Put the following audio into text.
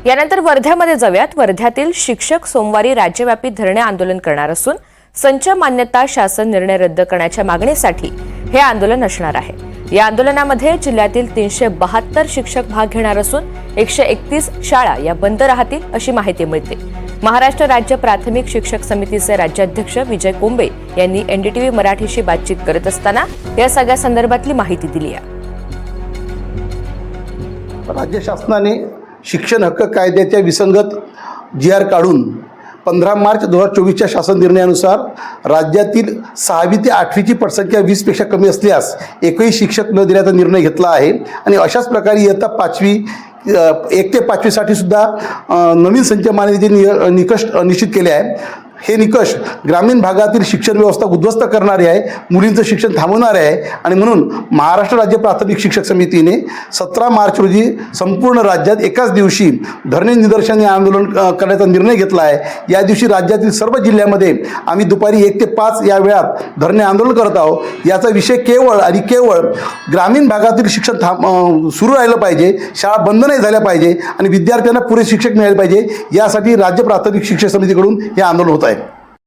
यानंतर वर्ध्यामध्ये जाऊयात। वर्ध्यातील शिक्षक सोमवारी राज्यव्यापी धरणे आंदोलन करणार असून संच मान्यता शासन निर्णय रद्द करण्याच्या मागणीसाठी हे आंदोलन असणार आहे। या आंदोलनामध्ये जिल्ह्यातील 372 शिक्षक भाग घेणार असून 131 शाळा या बंद राहतील अशी माहिती मिळते। महाराष्ट्र राज्य प्राथमिक शिक्षक समितीचे राज्याध्यक्ष विजय कोंबे यांनी एनडीटीव्ही मराठीशी बातचीत करत असताना या सगळ्या संदर्भातली माहिती दिली आहे। राज्य शासनाने शिक्षण हक्क कायद्याच्या विसंगत GR काढून 15 मार्च 2024च्या शासन निर्णयानुसार राज्यातील 6वी ते 8वीची पटसंख्या 20पेक्षा कमी असल्यास एकही शिक्षक न देण्याचा निर्णय घेतला आहे आणि अशाच प्रकारे इयत्ता 5वी 1 ते 5वीसाठी सुद्धा नवीन संच मान्यतेचे निकष निश्चित केले आहे। हे निकष ग्रामीण भागातील शिक्षण व्यवस्था उद्ध्वस्त करणारे आहे, मुलींचं शिक्षण थांबवणारे आहे आणि म्हणून महाराष्ट्र राज्य प्राथमिक शिक्षक समितीने 17 मार्च रोजी संपूर्ण राज्यात एकाच दिवशी धरणे निदर्शने आंदोलन करण्याचा निर्णय घेतला आहे। या दिवशी राज्यातील सर्व जिल्ह्यामध्ये आम्ही दुपारी 1 ते 5 या वेळात धरणे आंदोलन करत आहोत। याचा विषय केवळ आणि केवळ ग्रामीण भागातील शिक्षण सुरू राहिलं पाहिजे, शाळा बंद नाही झाल्या पाहिजे आणि विद्यार्थ्यांना पुरेसे शिक्षक मिळाले पाहिजे, यासाठी राज्य प्राथमिक शिक्षक समितीकडून हे आंदोलन होत आहे।